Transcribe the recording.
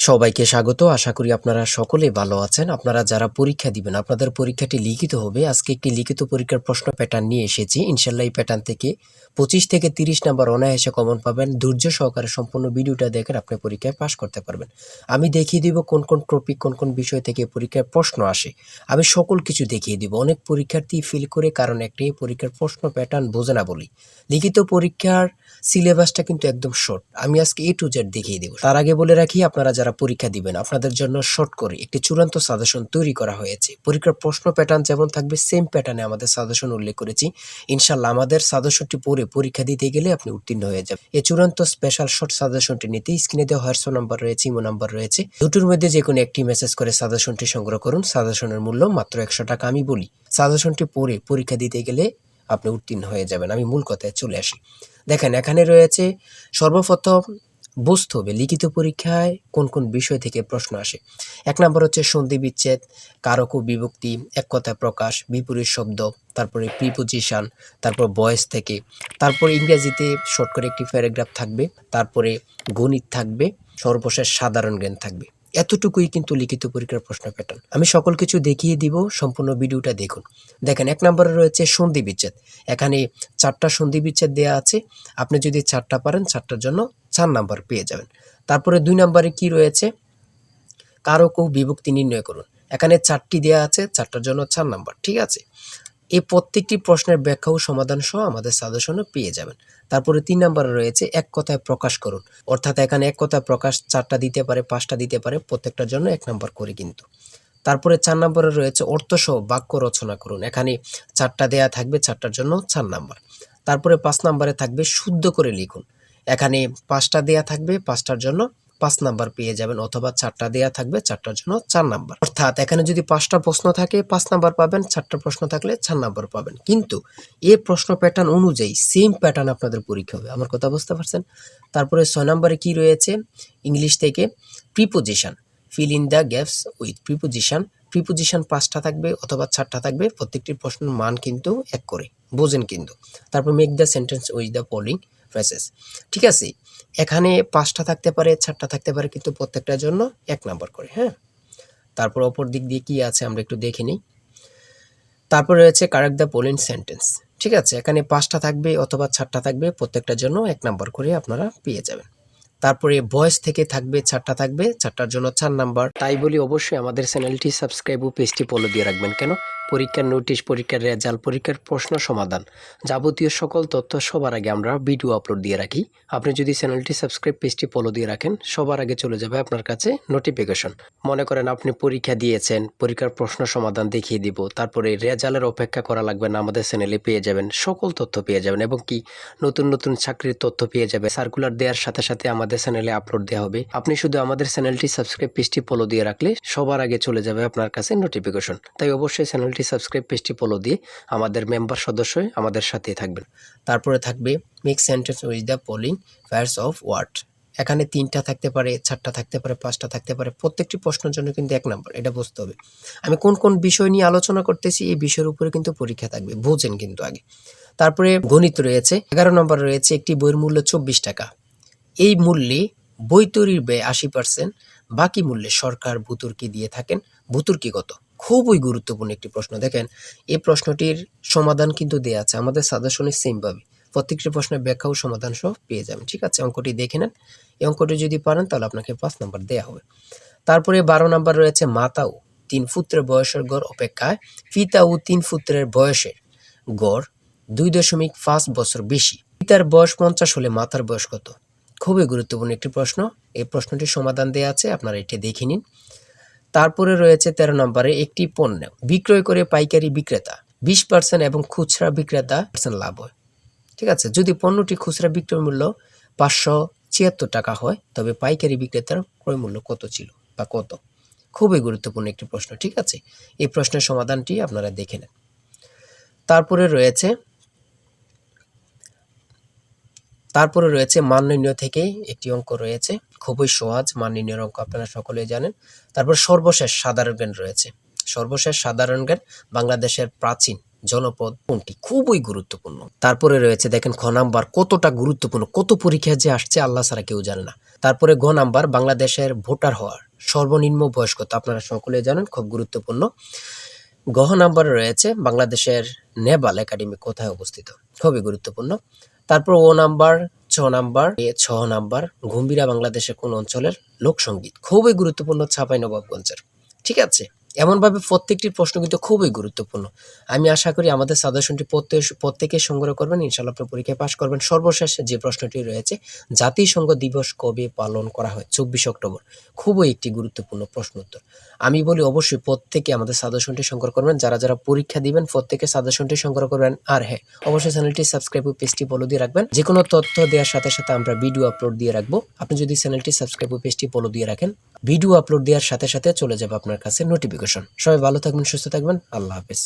সবাইকে স্বাগত। আশা করি আপনারা সকলে ভালো আছেন। আপনারা যারা পরীক্ষা দিবেন, আপনাদের পরীক্ষাটি লিখিত হবে। আজকে একটি লিখিত পরীক্ষার প্রশ্ন প্যাটার্ন নিয়ে এসেছি। ইনশাআল্লাহ এই প্যাটার্ন থেকে 25 থেকে 30 নাম্বার অনায়াসে কমন পাবেন। ধৈর্য সহকারে সম্পূর্ণ ভিডিওটা দেখেন, আপনি পরীক্ষায় পাস করতে পারবেন। আমি দেখিয়ে দিব কোন কোন টপিক, কোন কোন বিষয় থেকে পরীক্ষায় প্রশ্ন আসে। আমি সকল কিছু দেখিয়ে দিব। অনেক পরীক্ষার্থী ফেল করে কারণ একটাই, পরীক্ষার প্রশ্ন প্যাটার্ন বোঝে না বলি। লিখিত পরীক্ষার সিলেবাসটা কিন্তু একদম শর্ট। আমি আজকে A to Z দেখিয়ে দেব। তার আগে বলে রাখি, আপনারা যারা পরীক্ষা দিবেন, আপনাদের জন্য শর্ট করে একটি চূড়ান্ত সাজেশন তৈরি করা হয়েছে। পরীক্ষার প্রশ্ন প্যাটার্ন যেমন থাকবে সেম প্যাটার্নে আমাদের সাজেশন উল্লেখ করেছি। ইনশাআল্লাহ আমাদের সাজেশনটি পড়ে পরীক্ষা দিতে গেলে আপনি উত্তীর্ণ হয়ে যাবেন। এই চূড়ান্ত স্পেশাল শর্ট সাজেশনটি নিতে স্ক্রিনে দেওয়া হোয়াটসঅ্যাপ নাম্বার রয়েছে, ইমো নাম্বার রয়েছে। দুটোর মধ্যে যে কোনো একটি মেসেজ করে সাজেশনটি সংগ্রহ করুন। সাজেশনের মূল্য মাত্র 100 টাকা। আমি বলি, সাজেশনটি পড়ে পরীক্ষা দিতে গেলে আপনি উত্তীর্ণ হয়ে যাবেন। আমি মূল কথায় চলে আসি। দেখেন, এখানে রয়েছে সর্বপ্রথম বুঝতে হবে লিখিত পরীক্ষায় কোন কোন বিষয় থেকে প্রশ্ন আসে। 1 নম্বর হচ্ছে সন্ধি বিচ্ছেদ, কারক ও বিভক্তি, এক কথায় প্রকাশ, বিপরীত শব্দ, তারপরে প্রিপোজিশন, তারপর ভয়েস থেকে, তারপর ইংরেজিতে শর্ট করে একটি প্যারাগ্রাফ থাকবে, তারপরে গণিত থাকবে, সর্বশেষ সাধারণ জ্ঞান থাকবে। এতটুকুই কিন্তু লিখিত পরীক্ষার প্রশ্ন প্যাটার্ন। আমি সকল কিছু দেখিয়ে দিব, সম্পূর্ণ ভিডিওটা দেখুন। দেখেন, 1 নম্বরে রয়েছে সন্ধি বিচ্ছেদ। এখানে 4টা সন্ধি বিচ্ছেদ দেওয়া আছে। আপনি যদি 4টা পারেন, 4টার জন্য 4 নাম্বার পেয়ে যাবেন। তারপরে 2 নম্বরে কি রয়েছে, কারক ও বিভক্তি নির্ণয় করুন। এখানে 4টি দেওয়া আছে, 4টার জন্য 4 নাম্বার। ঠিক আছে, এই প্রত্যেকটি প্রশ্নের ব্যাখ্যা ও সমাধান সহ আমাদের সাজেশনে পেয়ে যাবেন। তারপরে 3 নম্বরে রয়েছে এক কথায় প্রকাশ করুন। অর্থাৎ এখানে এক কথায় প্রকাশ 4টা দিতে পারে, 5টা দিতে পারে, প্রত্যেকটার জন্য 1 নাম্বার করে কিন্তু। তারপরে 4 নম্বরে রয়েছে অর্থসহ বাক্য রচনা করুন। এখানে 4টা দেয়া থাকবে, 4টার জন্য 4 নাম্বার। তারপরে 5 নম্বরে থাকবে শুদ্ধ করে লিখুন। এখানে 5টা দেয়া থাকবে, 5টার জন্য 5 নাম্বার পেয়ে যাবেন, অথবা 4টা দেয়া থাকবে, 4টার জন্য 4 নাম্বার। অর্থাৎ এখানে যদি 5টা প্রশ্ন থাকে 5 নাম্বার পাবেন, 4টা প্রশ্ন থাকলে 4 নাম্বার পাবেন। কিন্তু এই প্রশ্ন প্যাটার্ন অনুযায়ী সেম প্যাটার্ন আপনাদের পরীক্ষা হবে। আমার কথা বুঝতে পারছেন? তারপরে 6 নম্বরে কি রয়েছে, ইংলিশ থেকে preposition, fill in the gaps with preposition. Preposition 5টা থাকবে অথবা 4টা থাকবে, প্রত্যেকটি প্রশ্নের মান কিন্তু 1 করে, বোঝেন কিন্তু। তারপর make the sentence with the following phrases. ঠিক আছে, এখানে 5টা থাকতে পারে, 4টা থাকতে পারে, কিন্তু প্রত্যেকটার জন্য 1 নাম্বার করে। হ্যাঁ, তারপর অপর দিক দিয়ে কি আছে আমরা একটু দেখে নিই। তারপর রয়েছে কারেক্ট দ্য ফলোইং সেন্টেন্স। ঠিক আছে, এখানে 5টা থাকবে অথবা 4টা থাকবে, প্রত্যেকটার জন্য 1 নাম্বার করে আপনারা পেয়ে যাবেন। তারপরে ভয়েস থেকে থাকবে 4টা থাকবে, 4টার জন্য 4 নাম্বার। তাই বলি অবশ্যই আমাদের চ্যানেলটি সাবস্ক্রাইব ও পেজটি ফলো দিয়ে রাখবেন। কেন? পরীক্ষার নোটিশ, পরীক্ষার রেজাল্ট, পরীক্ষার প্রশ্ন সমাধান, যাবতীয় সকল তথ্য সবার আগে আমরা ভিডিও আপলোড দিয়ে রাখি। আপনি যদি চ্যানেলটি সাবস্ক্রাইব, পেজটি ফলো দিয়ে রাখেন, সবার আগে চলে যাবে আপনার কাছে নোটিফিকেশন। মনে করেন আপনি পরীক্ষা দিয়েছেন, পরীক্ষার প্রশ্ন সমাধান দেখিয়ে দিব, তারপরে রেজাল্টের অপেক্ষা করা লাগবে না, আমাদের চ্যানেলে পেয়ে যাবেন, সকল তথ্য পেয়ে যাবেন, এবং কি নতুন নতুন চাকরির তথ্য পেয়ে যাবে। সার্কুলার দেওয়ার সাথে সাথে আমাদের চ্যানেলে আপলোড দেওয়া হবে। আপনি শুধু আমাদের চ্যানেলটি সাবস্ক্রাইব, পেজটি ফলো দিয়ে রাখলে সবার আগে চলে যাবে আপনার কাছে নোটিফিকেশন। তাই অবশ্যই চ্যানেলটি সাবস্ক্রাইব, পেজটি ফলো দিয়ে আমাদের মেম্বার সদস্য হয়ে আমাদের সাথেই থাকবেন। তারপরে থাকবে make sentence with the following pairs of word. এখানে 3টা থাকতে পারে, 4টা থাকতে পারে, 5টা থাকতে পারে, প্রত্যেকটি প্রশ্নের জন্য কিন্তু 1 নাম্বার। এটা বুঝতে হবে। আমি কোন কোন বিষয় নিয়ে আলোচনা করতেছি, এই বিষয়ের উপরে কিন্তু পরীক্ষা থাকবে, বোঝেন কিন্তু আগে। তারপরে গণিত রয়েছে, 11 নম্বর রয়েছে একটি বইয়ের মূল্য 24 টাকা। এই মূল্যে বই তৈরির ব্যয় 80%, বাকি মূল্যে সরকার ভর্তুকি দিয়ে থাকেন। ভর্তুকি কত? খুবই গুরুত্বপূর্ণ একটি প্রশ্ন। দেখেন, এই প্রশ্নটির সমাধান কিন্তু দেওয়া আছে আমাদের সাজেশনে সেম ভাবে। প্রত্যেকটি প্রশ্নের ব্যাখ্যা ও সমাধান সহ পেয়ে যাবেন। ঠিক আছে, অঙ্কটি দেখে নেন। এই অঙ্কটি যদি পারেন তাহলে আপনাকে 5 নাম্বার দেওয়া হবে। তারপরে 12 নাম্বার রয়েছে মাতা ও 3 পুত্রের বয়সের গড় অপেক্ষায় পিতা ও 3 পুত্রের বয়সের গড় 2.5 বছর বেশি। পিতার বয়স 50 হলে মাতার বয়স কত? খুবই গুরুত্বপূর্ণ একটি প্রশ্ন। এই প্রশ্নটির সমাধান দেওয়া আছে, আপনারা এটি দেখে নিন। তারপরে রয়েছে 13 নম্বরে একটি পণ্য বিক্রয় করে পাইকারি বিক্রেতা 20% এবং খুচরা বিক্রেতা লাভ হয়। ঠিক আছে, যদি পণ্যটি খুচরা বিক্রয় মূল্য 576 টাকা হয়, তবে পাইকারি বিক্রেতার ক্রয় মূল্য কত ছিল বা কত? খুবই গুরুত্বপূর্ণ একটি প্রশ্ন। ঠিক আছে, এই প্রশ্নের সমাধানটি আপনারা দেখে নেন। তারপরে রয়েছে মান নির্ণয় থেকে একটি অঙ্ক রয়েছে, খুবই সহজ মান নির্ণয়ের অঙ্ক, আপনারা সকলেই জানেন। তারপর সর্বশেষ সাধারণ জ্ঞান রয়েছে। সর্বশেষ সাধারণ জ্ঞান বাংলাদেশের প্রাচীন জনপদ কোনটি? খুবই গুরুত্বপূর্ণ। তারপরে রয়েছে দেখেন খ নাম্বার, কতটা গুরুত্বপূর্ণ, কত পরীক্ষায় যে আসছে আল্লাহ ছাড়া কেউ জানে না। তারপরে গ নাম্বার, বাংলাদেশের ভোটার হওয়ার সর্বনিম্ন বয়স কত? আপনারা সকলে জানেন, খুব গুরুত্বপূর্ণ। গ নাম্বারে রয়েছে বাংলাদেশের নেভাল একাডেমি কোথায় অবস্থিত? খুবই গুরুত্বপূর্ণ। তারপর ও নাম্বার, ছ নাম্বার, গম্ভীরা বাংলাদেশের কোন অঞ্চলের লোকসঙ্গীত? খুবই গুরুত্বপূর্ণ, চাঁপাইনবাবগঞ্জের। ঠিক আছে, এমনভাবে প্রত্যেকটি প্রশ্ন কিন্তু খুবই গুরুত্বপূর্ণ। আমি আশা করি আমাদের সাজেশনটি প্রত্যেকে সংগ্রহ করবেন, ইনশাআল্লাহ আপনি পরীক্ষায় পাশ করবেন। সর্বশেষ যে প্রশ্নটি রয়েছে, জাতিসংঘ দিবস কবে পালন করা হয়? 24 অক্টোবর। খুবই একটি গুরুত্বপূর্ণ প্রশ্ন উত্তর। আমি বলি অবশ্যই প্রত্যেকে আমাদের সাজেশনটি সংগ্রহ করবেন। যারা পরীক্ষা দিবেন প্রত্যেকে সাজেশনটি সংগ্রহ করবেন। আর হ্যাঁ, অবশ্যই চ্যানেলটি সাবস্ক্রাইব ও পেজটি ফলো দিয়ে রাখবেন। যে কোনো তথ্য দেওয়ার সাথে সাথে আমরা ভিডিও আপলোড দিয়ে রাখবো। আপনি যদি চ্যানেলটি সাবস্ক্রাইব ও পেজটি ফলো দিয়ে রাখেন, ভিডিও আপলোড দেওয়ার সাথে সাথে চলে যাবে আপনার কাছে নোটিফিকেশন। সবাই ভালো থাকবেন, সুস্থ থাকবেন। আল্লাহ হাফেজ।